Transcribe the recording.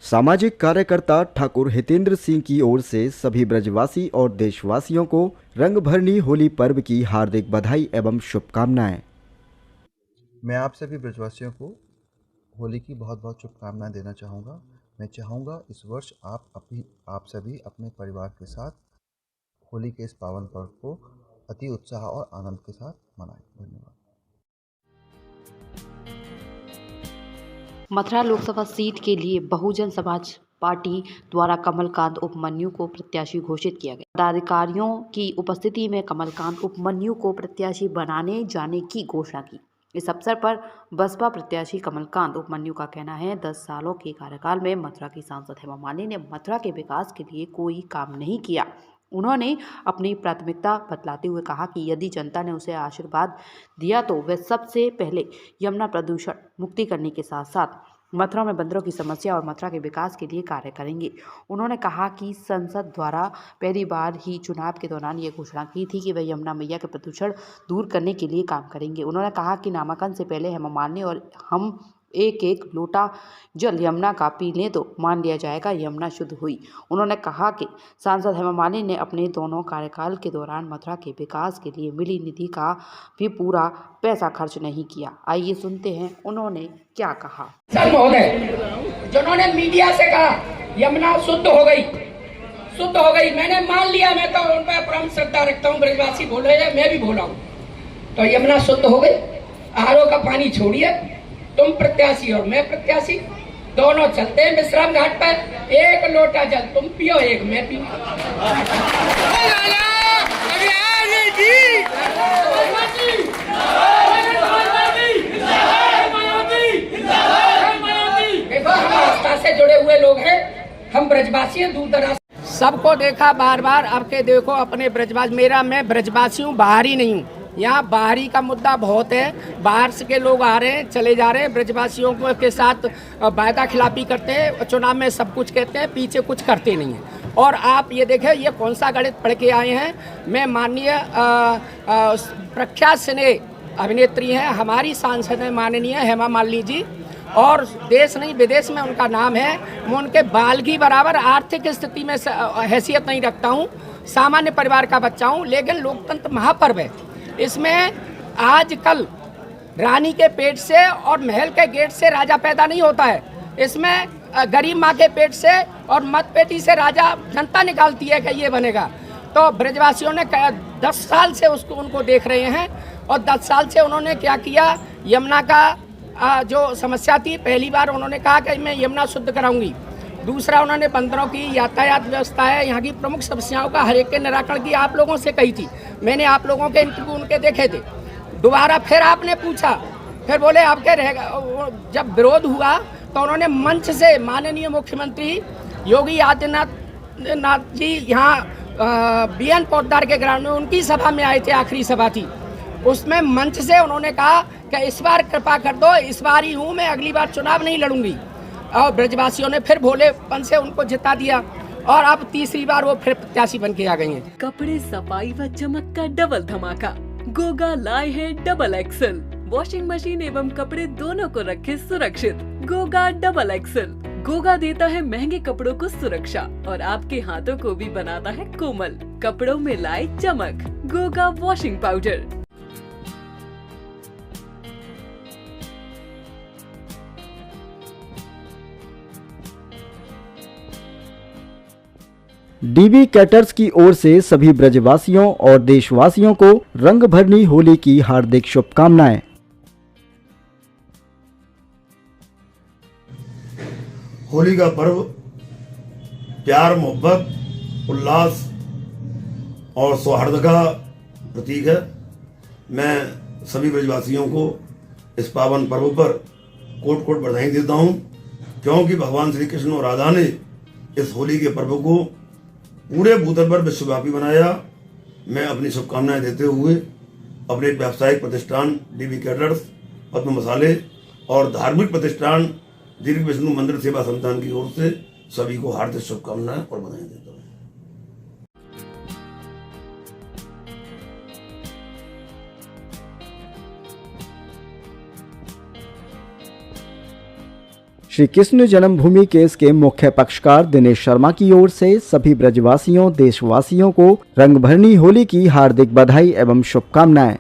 सामाजिक कार्यकर्ता ठाकुर हितेंद्र सिंह की ओर से सभी ब्रजवासी और देशवासियों को रंगभरनी होली पर्व की हार्दिक बधाई एवं शुभकामनाएं। मैं आप सभी ब्रजवासियों को होली की बहुत बहुत शुभकामनाएं देना चाहूँगा। मैं चाहूँगा इस वर्ष आप सभी अपने परिवार के साथ होली के इस पावन पर्व को अति उत्साह और आनंद के साथ मनाएं। धन्यवाद। मथुरा लोकसभा सीट के लिए बहुजन समाज पार्टी द्वारा कमलकांत उपमन्यु को प्रत्याशी घोषित किया गया। पदाधिकारियों की उपस्थिति में कमलकांत उपमन्यु को प्रत्याशी बनाने जाने की घोषणा की। इस अवसर पर बसपा प्रत्याशी कमलकांत उपमन्यु का कहना है, 10 सालों के कार्यकाल में मथुरा की सांसद हेमा मालिनी ने मथुरा के विकास के लिए कोई काम नहीं किया। उन्होंने अपनी प्राथमिकता बतलाते हुए कहा कि यदि जनता ने उसे आशीर्वाद दिया तो वे सबसे पहले यमुना प्रदूषण मुक्ति करने के साथ साथ मथुरा में बंदरों की समस्या और मथुरा के विकास के लिए कार्य करेंगे। उन्होंने कहा कि संसद द्वारा पहली बार ही चुनाव के दौरान ये घोषणा की थी कि वे यमुना मैया के प्रदूषण दूर करने के लिए काम करेंगे। उन्होंने कहा कि नामांकन से पहले हेमा मालिनी और हम एक एक लोटा जल यमुना का पी लें तो मान लिया जाएगा यमुना शुद्ध हुई। उन्होंने कहा कि सांसद हेमा मालिनी ने अपने दोनों कार्यकाल के दौरान मथुरा के विकास के लिए मिली निधि का भी पूरा पैसा खर्च नहीं किया। आइए सुनते हैं उन्होंने क्या कहा। महोदय जिन्होंने मीडिया से कहा यमुना शुद्ध हो गई, मैंने मान लिया। मैं तो उन पर परम श्रद्धा रखता हूँ। ब्रजवासी बोल रहे हैं, मैं भी बोला हूँ। तो यमुना शुद्ध हो गई। आरओ का पानी छोड़िए, तुम प्रत्याशी और मैं प्रत्याशी दोनों चलते हैं विश्राम घाट पर। एक लोटा जल तुम पियो, एक मैं पियो। देखो, हम आस्था से जुड़े हुए लोग हैं, हम ब्रजवासी हैं। दूर दराज सबको देखा बार बार। अब के देखो अपने ब्रजवासी, मैं ब्रजवासी हूँ, बाहरी नहीं हूँ। यहाँ बाहरी का मुद्दा बहुत है। बाहर से के लोग आ रहे हैं, चले जा रहे हैं। ब्रजवासियों के साथ वायदा खिलाफी करते हैं, चुनाव में सब कुछ कहते हैं, पीछे कुछ करते नहीं हैं। और आप ये देखें, ये कौन सा गणित पढ़ के आए हैं। मैं माननीय प्रख्यात सिने अभिनेत्री हैं, हमारी सांसद हैं माननीय हेमा मालिनी जी, और देश नहीं विदेश में उनका नाम है। मैं उनके बाल की बराबर आर्थिक स्थिति में हैसियत नहीं रखता हूँ, सामान्य परिवार का बच्चा हूँ। लेकिन लोकतंत्र महापर्व है, इसमें आजकल रानी के पेट से और महल के गेट से राजा पैदा नहीं होता है। इसमें गरीब माँ के पेट से और मतपेटी से राजा जनता निकालती है कि ये बनेगा। तो ब्रजवासियों ने 10 साल से उनको देख रहे हैं, और 10 साल से उन्होंने क्या किया। यमुना का जो समस्या थी, पहली बार उन्होंने कहा कि मैं यमुना शुद्ध कराऊंगी। दूसरा, उन्होंने बंदरों की यातायात व्यवस्था है, यहाँ की प्रमुख समस्याओं का हर एक के निराकरण की आप लोगों से कही थी। मैंने आप लोगों के इंटरव्यू उनके देखे थे। दोबारा फिर आपने पूछा, फिर बोले आपके रहेगा। जब विरोध हुआ तो उन्होंने मंच से माननीय मुख्यमंत्री योगी आदित्यनाथ जी यहाँ बीएन पोद्दार के ग्राउंड में उनकी सभा में आए थे, आखिरी सभा थी। उसमें मंच से उन्होंने कहा कि इस बार कृपा कर दो, इस बार ही हूँ मैं, अगली बार चुनाव नहीं लड़ूंगी। और ब्रजवासियों ने फिर भोलेपन से उनको जिता दिया, और अब तीसरी बार वो फिर प्रत्याशी बन के आ गई हैं। कपड़े सफाई व चमक का डबल धमाका। गोगा लाए हैं डबल एक्सल। वॉशिंग मशीन एवं कपड़े दोनों को रखे सुरक्षित। Goga double axle. गोगा देता है महंगे कपड़ों को सुरक्षा और आपके हाथों को भी बनाता है कोमल। कपड़ों में लाए चमक। Goga washing powder. DB caterers की ओर से सभी ब्रजवासियों और देशवासियों को रंगभरनी होली की हार्दिक शुभकामनाएं। होली का पर्व प्यार, मोहब्बत, उल्लास और सौहार्द का प्रतीक है। मैं सभी ब्रजवासियों को इस पावन पर्व पर कोट कोट बधाई देता हूं, क्योंकि भगवान श्री कृष्ण और राधा ने इस होली के पर्व को पूरे भूतल पर विश्वव्यापी बनाया। मैं अपनी शुभकामनाएं देते हुए अपने व्यावसायिक प्रतिष्ठान डीबी कैटर्स, पद्म मसाले और धार्मिक प्रतिष्ठान दीर्घ विष्णु मंदिर सेवा संस्थान की ओर से सभी को हार्दिक शुभकामनाएं और बधाई देता हूँ। श्री कृष्ण जन्मभूमि केस के मुख्य पक्षकार दिनेश शर्मा की ओर से सभी ब्रजवासियों देशवासियों को रंगभरनी होली की हार्दिक बधाई एवं शुभकामनाएं।